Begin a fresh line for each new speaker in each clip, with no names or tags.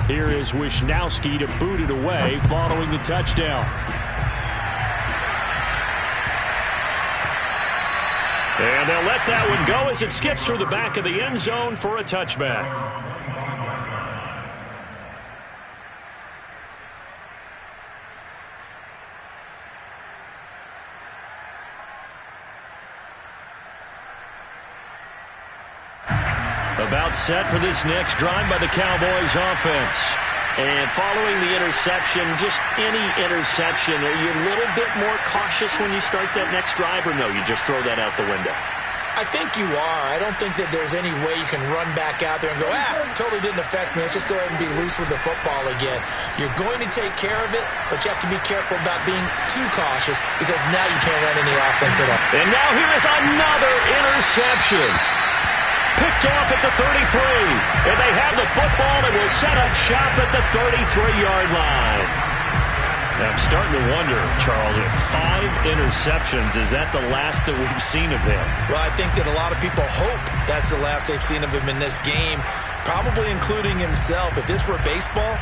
Here is Wisnowski to boot it away following the touchdown. And they'll let that one go as it skips through the back of the end zone for a touchback. About set for this next drive by the Cowboys offense. And following the interception, just any interception, are you a little bit more cautious when you start that next drive, or no, you just throw that out the window?
I think you are. I don't think that there's any way you can run back out there and go, totally didn't affect me. Let's just go ahead and be loose with the football again. You're going to take care of it, but you have to be careful about being too cautious because now you can't run any offense at all.
And now here is another interception. Picked off at the 33. And they have the football and will set up shop at the 33-yard line. Now I'm starting to wonder, Charles, if 5 interceptions, is that the last that we've seen of him?
Well, I think that a lot of people hope that's the last they've seen of him in this game, probably including himself. If this were baseball,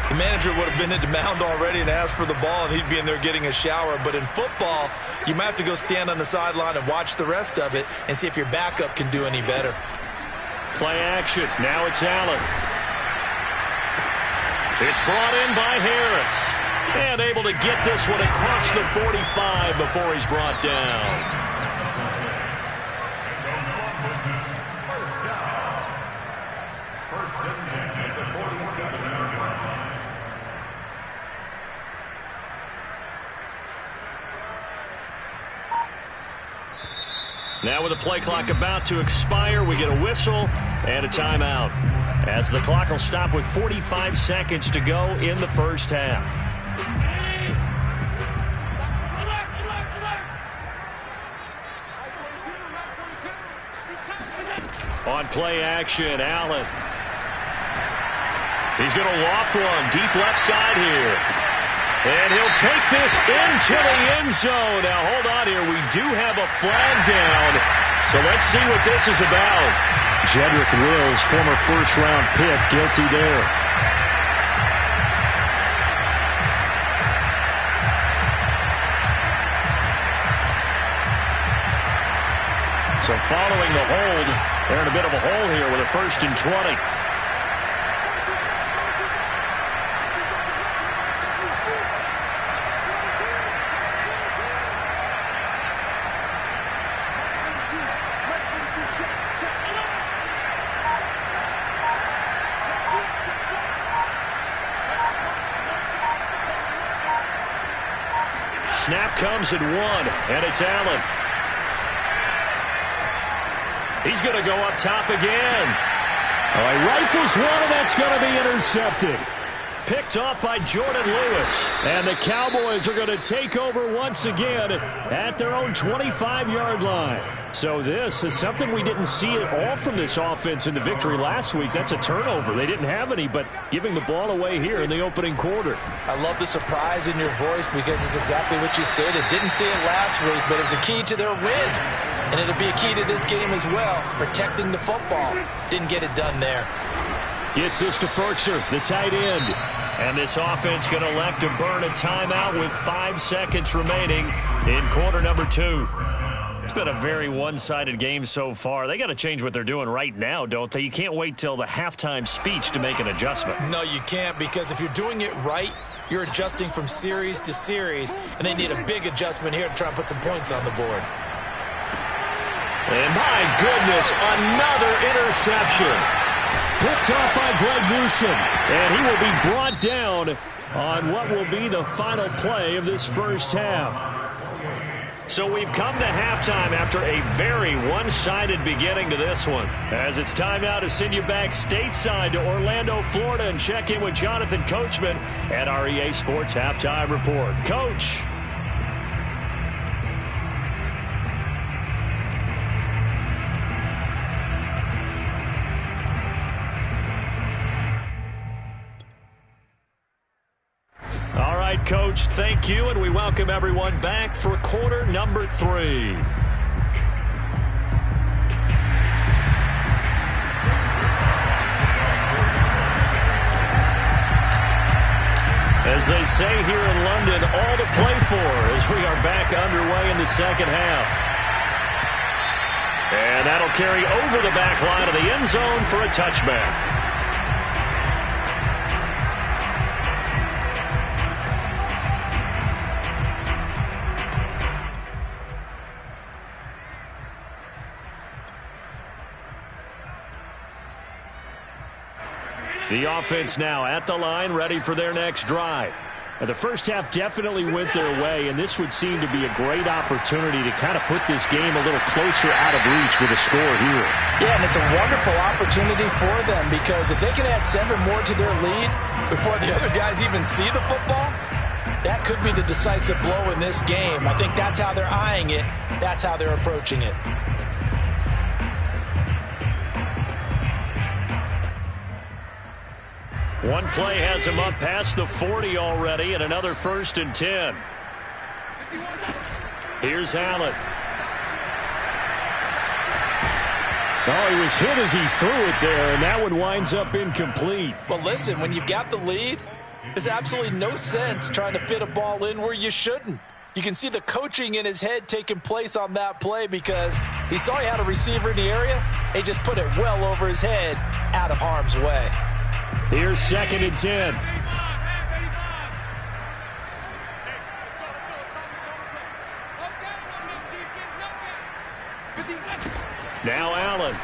the manager would have been at the mound already and asked for the ball, and he'd be in there getting a shower. But in football, you might have to go stand on the sideline and watch the rest of it and see if your backup can do any better.
Play action. Now it's Allen. It's brought in by Harris. And able to get this one across the 45 before he's brought down.
First and 10 at the 47-yard line.
Now with the play clock about to expire, we get a whistle and a timeout. As the clock will stop with 45 seconds to go in the first half. On play action, Allen. He's going to loft one deep left side here. And he'll take this into the end zone. Now, hold on here. We do have a flag down. So let's see what this is about. Jedrick Wills, former first-round pick, guilty there. So following the hold, they're in a bit of a hole here with a 1st and 20. Snap comes at 1, and it's Allen. He's going to go up top again. Oh, he rifles one, and that's going to be intercepted. Picked off by Jordan Lewis. And the Cowboys are going to take over once again at their own 25-yard line. So this is something we didn't see at all from this offense in the victory last week. That's a turnover. They didn't have any, but giving the ball away here in the opening quarter.
I love the surprise in your voice because it's exactly what you stated. Didn't see it last week, but it's a key to their win. And it'll be a key to this game as well, protecting the football. Didn't get it done there.
Gets this to Ferkser, the tight end. And this offense going to elect to burn a timeout with 5 seconds remaining in quarter number 2. It's been a very one-sided game so far. They got to change what they're doing right now, don't they? You can't wait till the halftime speech to make an adjustment.
No, you can't, because if you're doing it right, you're adjusting from series to series, and they need a big adjustment here to try and put some points on the board.
And my goodness, another interception. Picked off by Greg Newsom. And he will be brought down on what will be the final play of this first half. So we've come to halftime after a very one-sided beginning to this one. As it's time now to send you back stateside to Orlando, Florida, and check in with Jonathan Coachman at our EA Sports Halftime Report. Coach. All right, Coach, thank you, and we welcome everyone back for quarter number 3. As they say here in London, all to play for as we are back underway in the second half. And that'll carry over the back line of the end zone for a touchback. The offense now at the line, ready for their next drive. And the first half definitely went their way, and this would seem to be a great opportunity to kind of put this game a little closer out of reach with a score here.
Yeah, and it's a wonderful opportunity for them because if they can add 7 more to their lead before the other guys even see the football, that could be the decisive blow in this game. I think that's how they're eyeing it. That's how they're approaching it.
One play has him up past the 40 already, and another 1st and 10. Here's Allen. Oh, he was hit as he threw it there, and that one winds up incomplete.
Well, listen, when you've got the lead, there's absolutely no sense trying to fit a ball in where you shouldn't. You can see the coaching in his head taking place on that play because he saw he had a receiver in the area. He just put it well over his head, out of harm's way.
Here's 2nd and 10. Now Allen.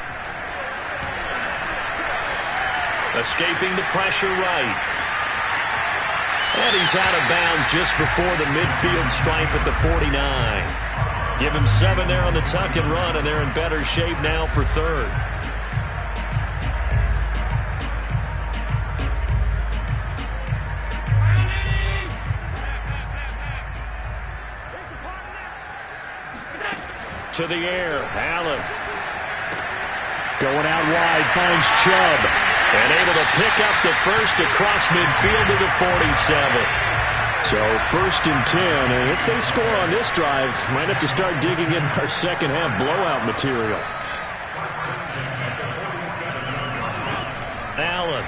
Escaping the pressure right. And he's out of bounds just before the midfield stripe at the 49. Give him 7 there on the tuck and run, and they're in better shape now for 3rd. To the air, Allen. Going out wide, finds Chubb. And able to pick up the first across midfield to the 47. So 1st and 10, and if they score on this drive, might have to start digging in our second half blowout material. Allen.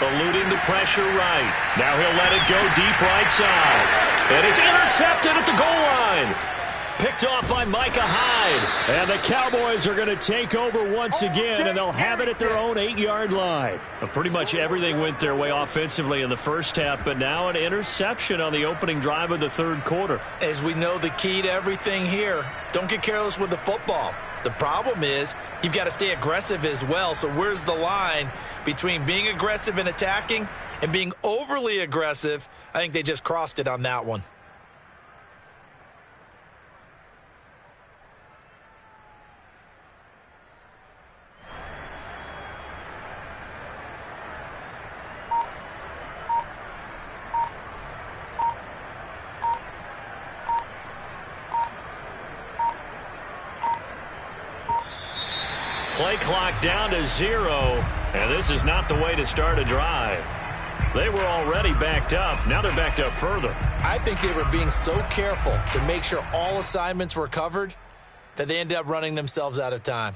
Eluding the pressure right. Now he'll let it go deep right side. And it's intercepted at the goal line. Picked off by Micah Hyde. And the Cowboys are going to take over once again, and they'll have it at their own 8-yard line. But pretty much everything went their way offensively in the first half, but now an interception on the opening drive of the 3rd quarter.
As we know, the key to everything here, don't get careless with the football. The problem is you've got to stay aggressive as well. So where's the line between being aggressive and attacking and being overly aggressive? I think they just crossed it on that one.
Play clock down to 0, and this is not the way to start a drive. They were already backed up. Now they're backed up further.
I think they were being so careful to make sure all assignments were covered that they ended up running themselves out of time.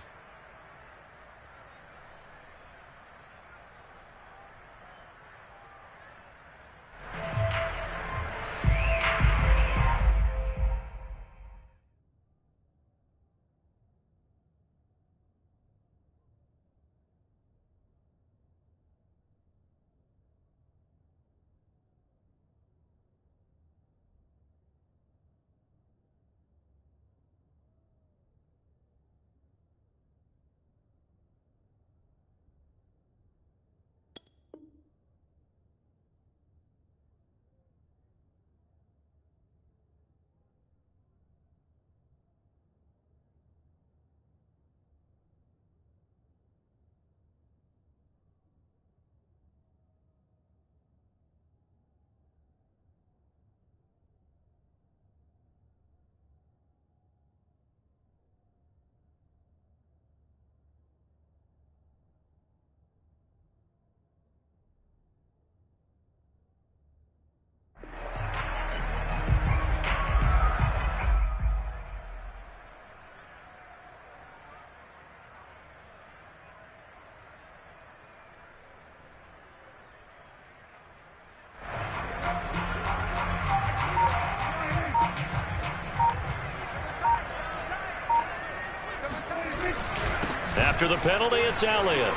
After the penalty, it's Elliott.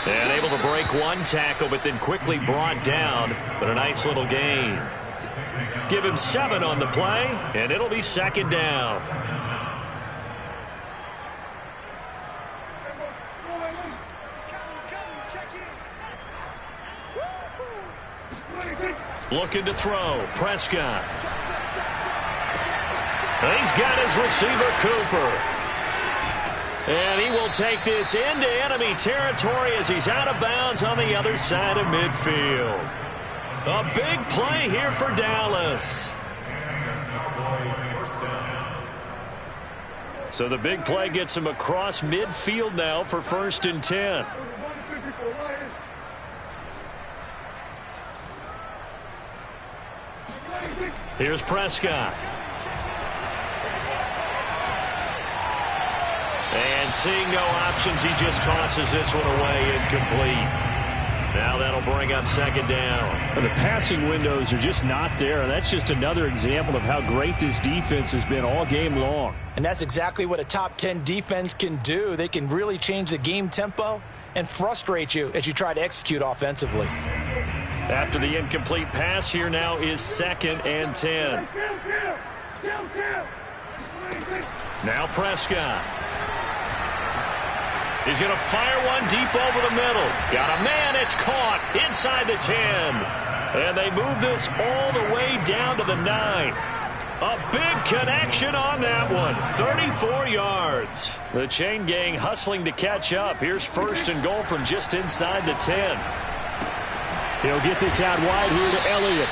And able to break one tackle, but then quickly brought down. But a nice little gain. Give him 7 on the play, and it'll be second down. Looking to throw. Prescott. And he's got his receiver, Cooper. And he will take this into enemy territory as he's out of bounds on the other side of midfield. A big play here for Dallas. So the big play gets him across midfield now for 1st and 10. Here's Prescott. And seeing no options, he just tosses this one away incomplete. Now that'll bring up second down.
The passing windows are just not there. And that's just another example of how great this defense has been all game long.
And that's exactly what a top 10 defense can do. They can really change the game tempo and frustrate you as you try to execute offensively.
After the incomplete pass, here now is 2nd and 10. Now Prescott. He's going to fire one deep over the middle. Got a man. It's caught inside the 10. And they move this all the way down to the 9. A big connection on that one. 34 yards. The chain gang hustling to catch up. Here's 1st and goal from just inside the 10.
He'll get this out wide here to Elliott.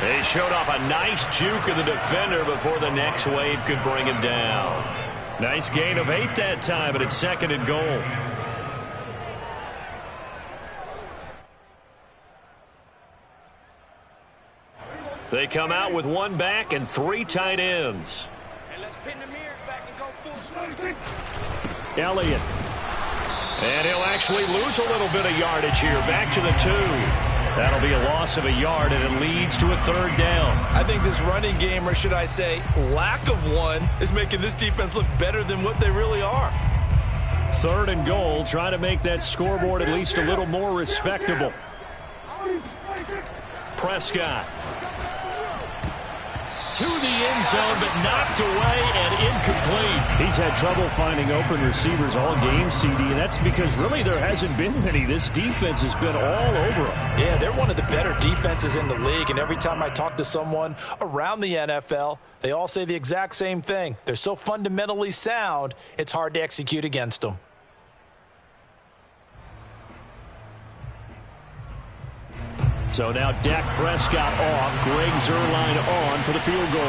They showed off a nice juke of the defender before the next wave could bring him down. Nice gain of 8 that time, but it's 2nd and goal. They come out with 1 back and 3 tight ends.
And let's pin the mirrors back and go full speed.
Elliott.
And he'll actually lose a little bit of yardage here. Back to the 2. That'll be a loss of a yard, and it leads to a 3rd down.
I think this running game, or should I say lack of one, is making this defense look better than what they really are.
3rd and goal, trying to make that scoreboard at least a little more respectable.
Prescott. To the end zone, but knocked away and incomplete.
He's had trouble finding open receivers all game, CD, and that's because really there hasn't been many. This defense has been all over them.
Yeah, they're one of the better defenses in the league, and every time I talk to someone around the NFL, they all say the exact same thing. They're so fundamentally sound, it's hard to execute against them.
So now Dak Prescott off, Greg Zuerlein on for the field goal.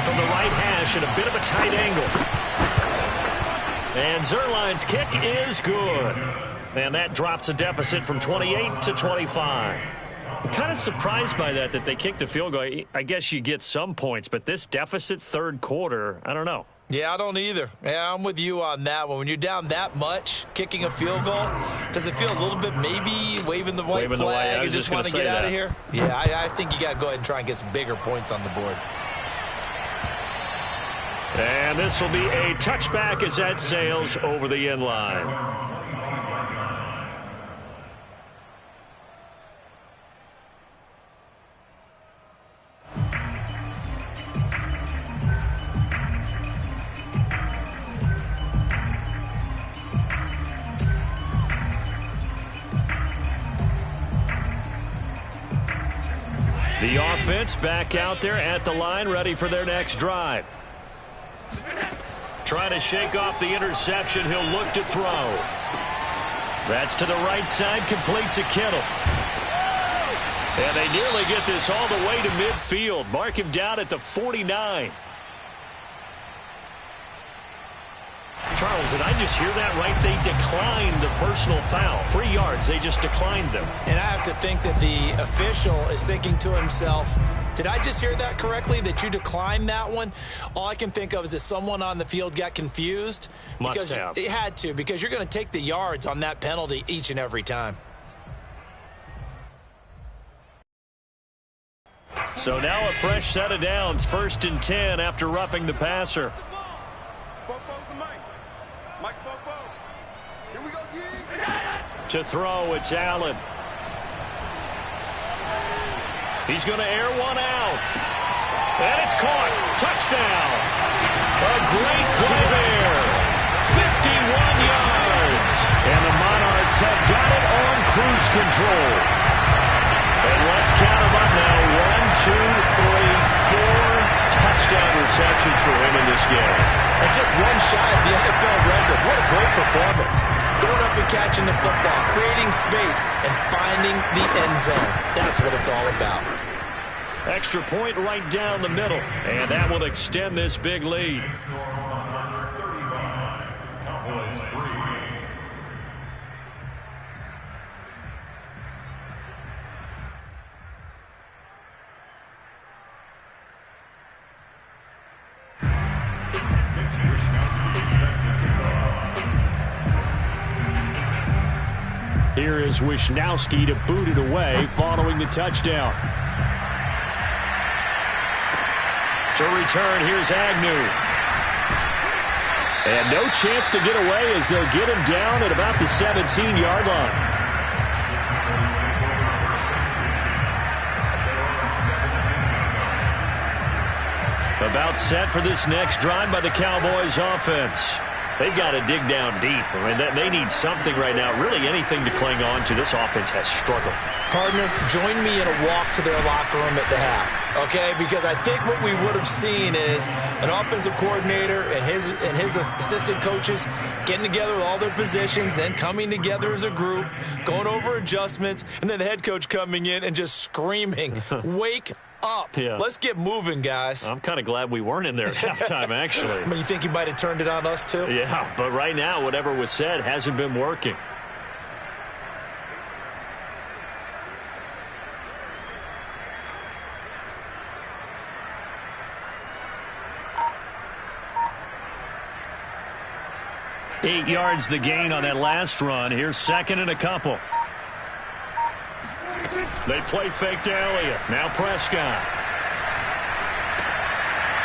From the right hash and a bit of a tight angle. And Zuerlein's kick is good. And that drops a deficit from 28 to 25. I'm kind of surprised by that they kicked the field goal. I guess you get some points, but this deficit 3rd quarter, I don't know.
Yeah, I don't either. Yeah, I'm with you on that one. When you're down that much, kicking a field goal, does it feel a little bit maybe waving the white flag and just want to get out of here? Yeah, I think you got to go ahead and try and get some bigger points on the board.
And this will be a touchback as that sails over the end line. The offense back out there at the line, ready for their next drive. Trying to shake off the interception. He'll look to throw. That's to the right side, complete to Kittle. And they nearly get this all the way to midfield. Mark him down at the 49. Charles, did I just hear that right? They declined the personal foul. 3 yards, they just declined them.
And I have to think that the official is thinking to himself, did I just hear that correctly, that you declined that one? All I can think of is that someone on the field got confused.
Must have.
It had to, because you're going to take the yards on that penalty each and every time.
So now a fresh set of downs, 1st and 10 after roughing the passer.
Here we go,
To throw, it's Allen. He's going to air one out. And it's caught. Touchdown. A great play there. 51 yards. And the Monarchs have got it on cruise control. And let's count them up now. 1, 2, 3, 4 touchdown receptions for him in this game.
And just one shy of the NFL record. What a great performance. Going up and catching the football, creating space, and finding the end zone. That's what it's all about.
Extra point right down the middle. And that will extend this big lead.
Cowboys 3.
Here is Wishnowski to boot it away following the touchdown. To return, here's Agnew. And no chance to get away as they'll get him down at about the 17-yard line. About set for this next drive by the Cowboys offense. They've got to dig down deep. I mean, they need something right now, really anything to cling on to. This offense has struggled.
Partner, join me in a walk to their locker room at the half, okay? Because I think what we would have seen is an offensive coordinator and his assistant coaches getting together with all their positions, then coming together as a group, going over adjustments, and then the head coach coming in and just screaming, wake up.
Yeah.
Let's get moving, guys.
I'm kind of glad we weren't in there at halftime, actually.
I mean, you think he might have turned it on us, too?
Yeah, but right now, whatever was said hasn't been working. Eight yards the gain on that last run. Here's second and a couple. They play fake to Elliott. Now Prescott.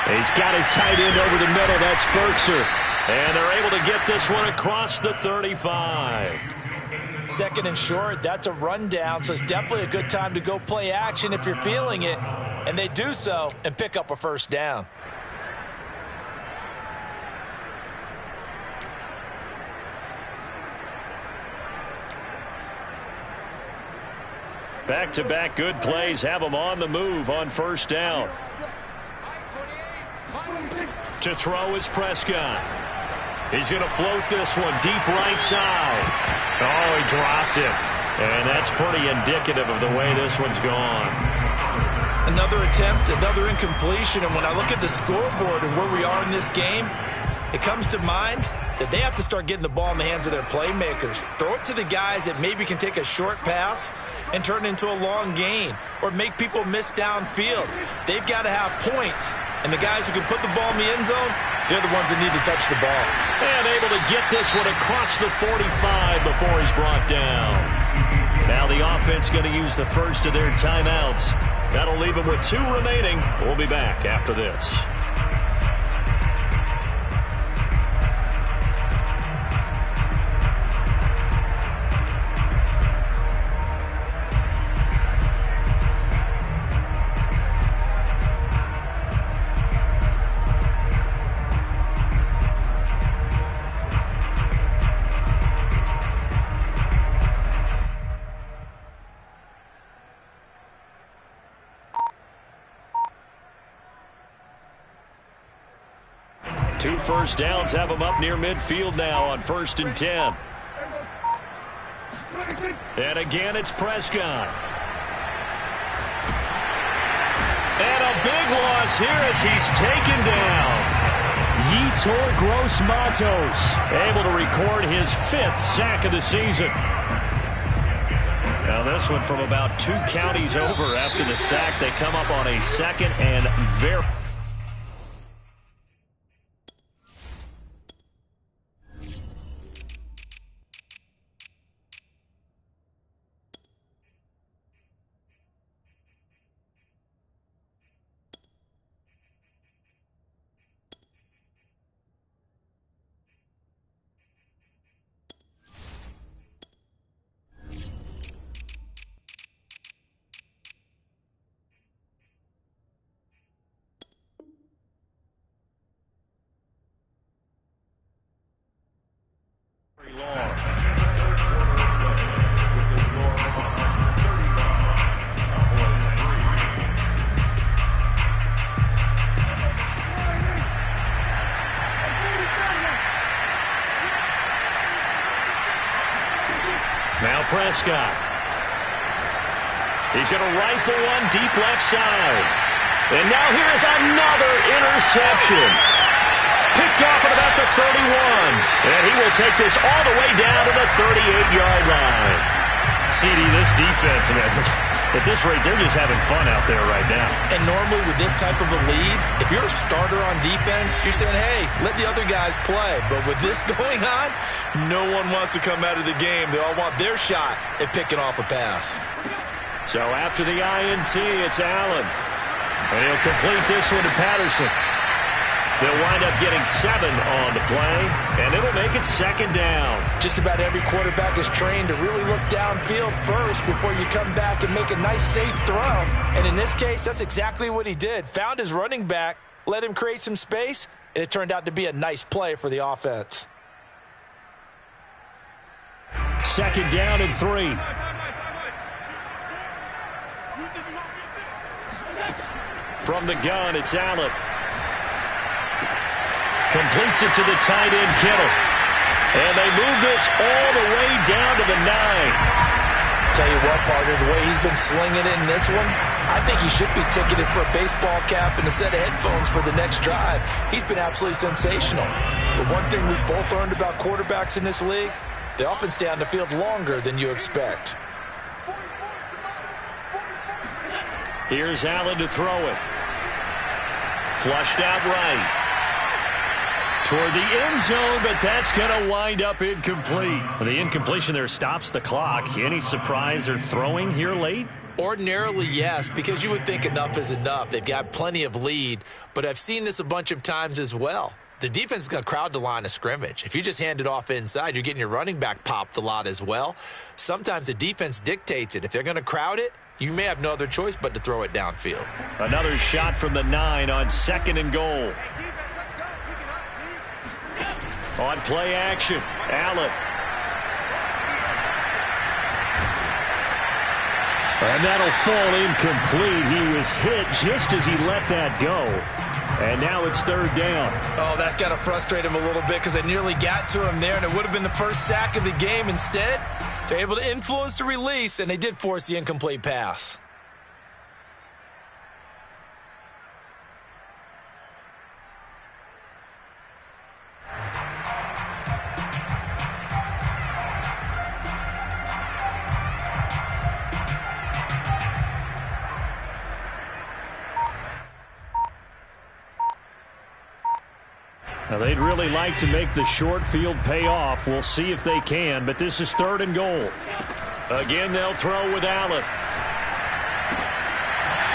He's got his tight end over the middle. That's Ferkser. And they're able to get this one across the 35.
Second and short, that's a rundown, so it's definitely a good time to go play action if you're feeling it. And they do so and pick up a first down.
Back-to-back good plays have them on the move on first down. To throw is Prescott. He's going to float this one deep right side. Oh, he dropped it. And that's pretty indicative of the way this one's gone.
Another attempt, another incompletion. And when I look at the scoreboard and where we are in this game, it comes to mind that they have to start getting the ball in the hands of their playmakers. Throw it to the guys that maybe can take a short pass and turn it into a long gain or make people miss downfield. They've got to have points. And the guys who can put the ball in the end zone, they're the ones that need to touch the ball.
And able to get this one across the 45 before he's brought down. Now the offense going to use the first of their timeouts. That'll leave them with 2 remaining. We'll be back after this. Two first downs have them up near midfield now on 1st and 10. And again, it's Prescott. And a big loss here as he's taken down. Yetur Gross-Matos able to record his 5th sack of the season. Now this one from about 2 counties over after the sack. They come up on a 2nd and very... Prescott. He's going to rifle one deep left side. And now here is another interception. Picked off at about the 31. And he will take this all the way down to the 38-yard line.
CD, this defense, man, at this rate, they're just having fun out there right now.
And normally with this type of a lead, if you're a starter on defense, you're saying, hey, let the other guys play. But with this going on, no one wants to come out of the game. They all want their shot at picking off a pass.
So after the INT, it's Allen. And he'll complete this one to Patterson. They'll wind up getting 7 on the play, and it'll make it 2nd down.
Just about every quarterback is trained to really look downfield first before you come back and make a nice, safe throw. And in this case, that's exactly what he did. Found his running back, let him create some space, and it turned out to be a nice play for the offense.
2nd down and 3. From the gun, it's Allen. Completes it to the tight end, Kittle. And they move this all the way down to the 9.
Tell you what, partner, the way he's been slinging it in this one, I think he should be ticketed for a baseball cap and a set of headphones for the next drive. He's been absolutely sensational. But one thing we've both learned about quarterbacks in this league, they often stay on the field longer than you expect.
Here's Allen to throw it. Flushed out right. Toward the end zone, but that's going to wind up incomplete.
The incompletion there stops the clock. Any surprise they're throwing here late?
Ordinarily, yes, because you would think enough is enough. They've got plenty of lead, but I've seen this a bunch of times as well. The defense is going to crowd the line of scrimmage. If you just hand it off inside, you're getting your running back popped a lot as well. Sometimes the defense dictates it. If they're going to crowd it, you may have no other choice but to throw it downfield.
Another shot from the 9 on 2nd and goal. On play action, Allen. And that'll fall incomplete. He was hit just as he let that go. And now it's 3rd down.
Oh, that's got to frustrate him a little bit because they nearly got to him there, and it would have been the first sack of the game. Instead, they're able to influence the release, and they did force the incomplete pass.
Now, they'd really like to make the short field pay off. We'll see if they can, but this is 3rd and goal. Again, they'll throw with Allen.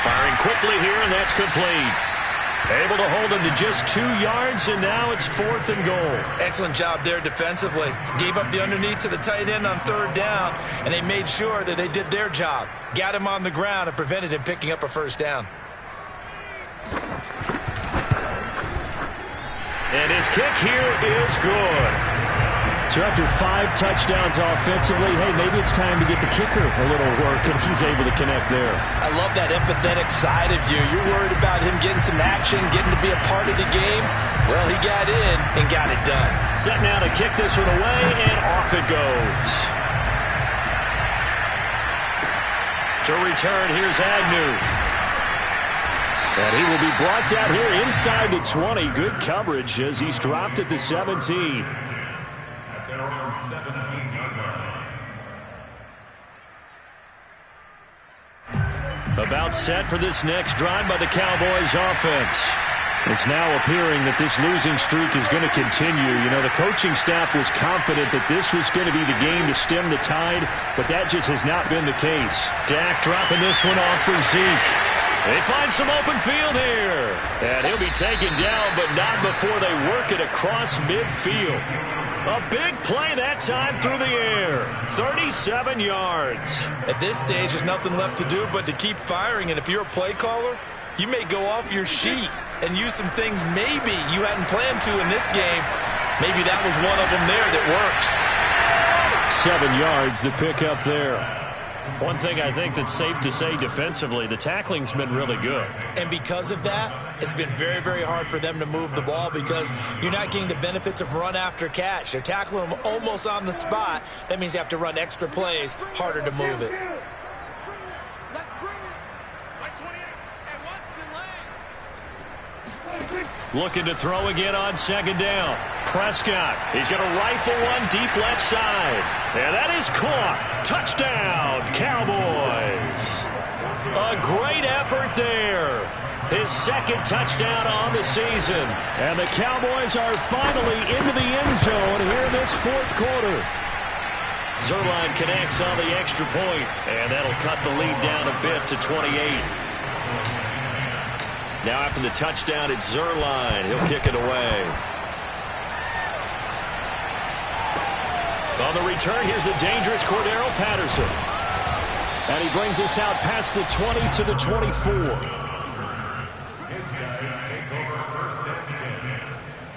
Firing quickly here, and that's complete. Able to hold him to just 2 yards, and now it's 4th and goal.
Excellent job there defensively. Gave up the underneath to the tight end on 3rd down, and they made sure that they did their job. Got him on the ground and prevented him picking up a 1st down.
And his kick here is good. So after 5 touchdowns offensively, hey, maybe it's time to get the kicker a little work, and he's able to connect there.
I love that empathetic side of you. You're worried about him getting some action, getting to be a part of the game. Well, he got in and got it done.
Set now to kick this one away, and off it goes. To return, here's Agnew. And he will be brought down here inside the 20. Good coverage as he's dropped at the 17.
At their own 17-yard line.
About set for this next drive by the Cowboys offense. It's now appearing that this losing streak is going to continue. You know, the coaching staff was confident that this was going to be the game to stem the tide, but that just has not been the case. Dak dropping this one off for Zeke. They find some open field here. And he'll be taken down, but not before they work it across midfield. A big play that time through the air. 37 yards.
At this stage, there's nothing left to do but to keep firing. And if you're a play caller, you may go off your sheet and use some things maybe you hadn't planned to in this game. Maybe that was one of them there that worked.
7 yards to pick up there. One thing I think that's safe to say defensively, the tackling's been really good.
And because of that, it's been very, very hard for them to move the ball because you're not getting the benefits of run after catch. They're tackling them almost on the spot. That means you have to run extra plays, harder to move it.
Looking to throw again on second down. Prescott, he's going to rifle one deep left side. And that is caught. Touchdown, Cowboys. A great effort there. His second touchdown on the season. And the Cowboys are finally into the end zone here in this fourth quarter. Zuerlein connects on the extra point, and that'll cut the lead down a bit to 28. Now after the touchdown, it's Zuerlein. He'll kick it away. On the return, here's the dangerous Cordero Patterson. And he brings us out past the 20 to the 24.
His guys take over first and 10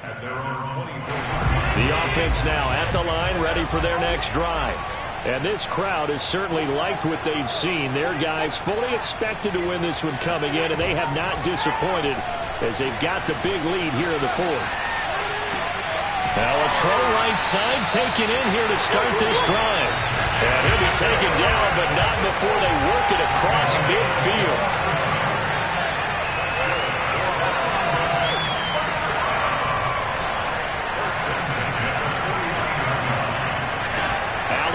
at their own 24.
The offense now at the line, ready for their next drive. And this crowd has certainly liked what they've seen. Their guys fully expected to win this one coming in, and they have not disappointed as they've got the big lead here in the fourth. Now a throw right side taken in here to start this drive. And he'll be taken down, but not before they work it across midfield.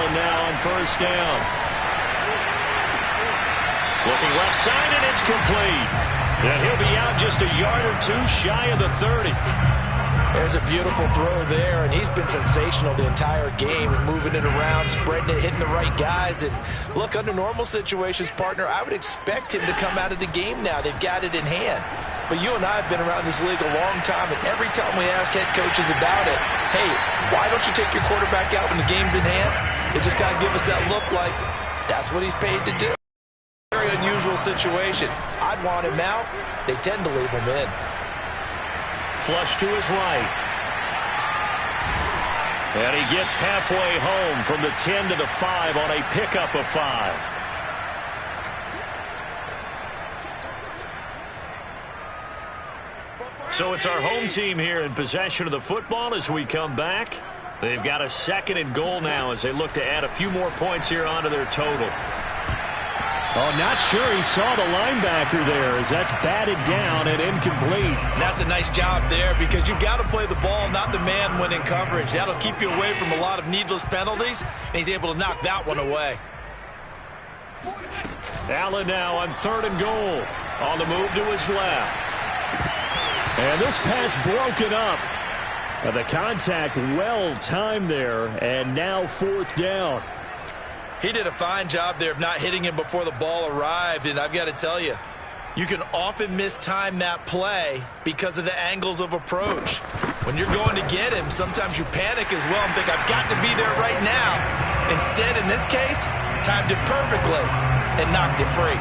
Now on first down. Looking left side, and it's complete. And he'll be out just a yard or two shy of the 30.
There's a beautiful throw there, and he's been sensational the entire game, moving it around, spreading it, hitting the right guys. And look, under normal situations, partner, I would expect him to come out of the game now. They've got it in hand. But you and I have been around this league a long time, and every time we ask head coaches about it, hey, why don't you take your quarterback out when the game's in hand? They just kind of give us that look like that's what he's paid to do. Very unusual situation. I'd want him out. They tend to leave him in.
Flush to his right. And he gets halfway home from the 10 to the 5 on a pickup of 5. So it's our home team here in possession of the football as we come back. They've got a second and goal now as they look to add a few more points here onto their total. Oh, not sure he saw the linebacker there as that's batted down and incomplete.
And that's a nice job there because you've got to play the ball, not the man when in coverage. That'll keep you away from a lot of needless penalties, and he's able to knock that one away.
Allen now on third and goal. On the move to his left. And this pass broken up. And the contact well timed there, and now fourth down.
He did a fine job there of not hitting him before the ball arrived, and I've got to tell you, you can often mistime that play because of the angles of approach. When you're going to get him, sometimes you panic as well and think, I've got to be there right now. Instead, in this case, timed it perfectly and knocked it free.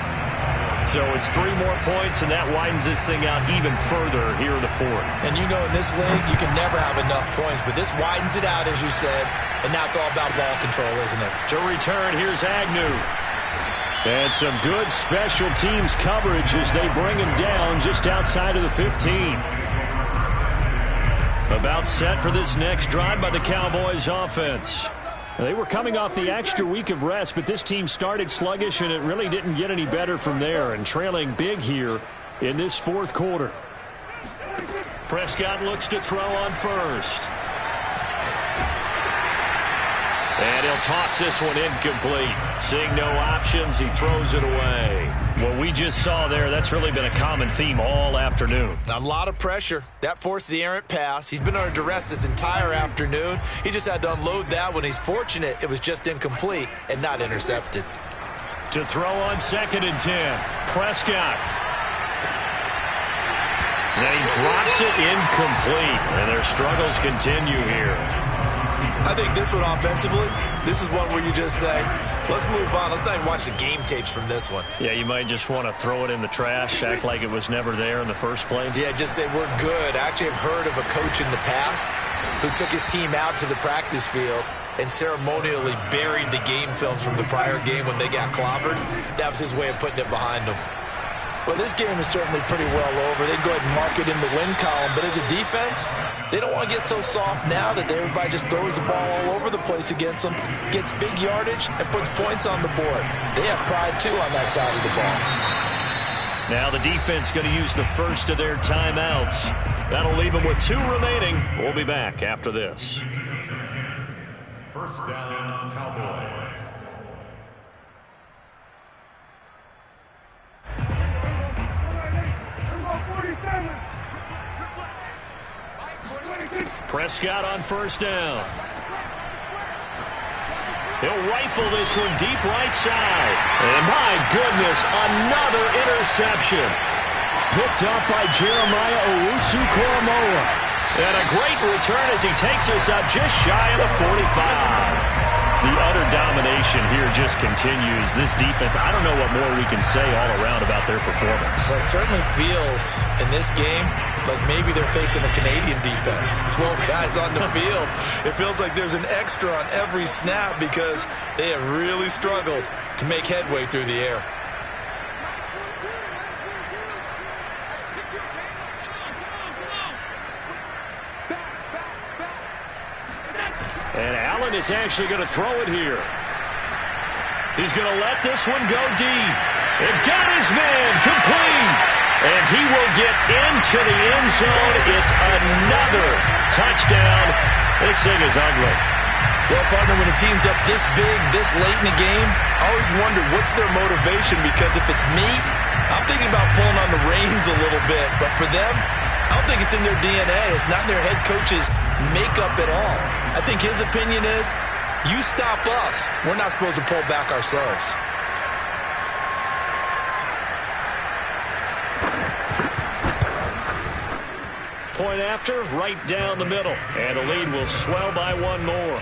So it's 3 more points, and that widens this thing out even further here in the fourth.
And you know in this league, you can never have enough points, but this widens it out, as you said, and now it's all about ball control, isn't it?
To return, here's Agnew. And some good special teams coverage as they bring him down just outside of the 15. About set for this next drive by the Cowboys offense. They were coming off the extra week of rest, but this team started sluggish, and it really didn't get any better from there, and trailing big here in this fourth quarter. Prescott looks to throw on first. And he'll toss this one incomplete. Seeing no options, he throws it away. What we just saw there, that's really been a common theme all afternoon.
A lot of pressure. That forced the errant pass. He's been under duress this entire afternoon. He just had to unload that one. He's fortunate it was just incomplete and not intercepted.
To throw on second and 10, Prescott. And he drops it incomplete. And their struggles continue here.
I think this one offensively, this is one where you just say, let's move on. Let's not even watch the game tapes from this one.
Yeah, you might just want to throw it in the trash, act like it was never there in the first place.
Yeah, just say we're good. I actually have heard of a coach in the past who took his team out to the practice field and ceremonially buried the game films from the prior game when they got clobbered. That was his way of putting it behind them. Well, this game is certainly pretty well over. They can go ahead and mark it in the win column, but as a defense, they don't want to get so soft now that everybody just throws the ball all over the place against them, gets big yardage, and puts points on the board. They have pride, too, on that side of the ball.
Now the defense going to use the first of their timeouts. That'll leave them with 2 remaining. We'll be back after this.
First down, Cowboys.
Prescott on first down. He'll rifle this one deep right side. And my goodness, another interception. Picked up by Jeremiah Owusu-Koramoah. And a great return as he takes us up just shy of the 45. The utter domination here just continues. This defense, I don't know what more we can say all around about their performance.
Well, it certainly feels in this game like maybe they're facing a Canadian defense. 12 guys on the field. It feels like there's an extra on every snap because they have really struggled to make headway through the air.
And Allen is actually going to throw it here. He's going to let this one go deep. And got his man complete. And he will get into the end zone. It's another touchdown. This thing is ugly.
Well, partner, when a team's up this big, this late in the game, I always wonder what's their motivation, because if it's me, I'm thinking about pulling on the reins a little bit. But for them, I don't think it's in their DNA. It's not in their head coach's makeup at all. I think his opinion is, you stop us. We're not supposed to pull back ourselves.
Point after, right down the middle. And the lead will swell by 1 more.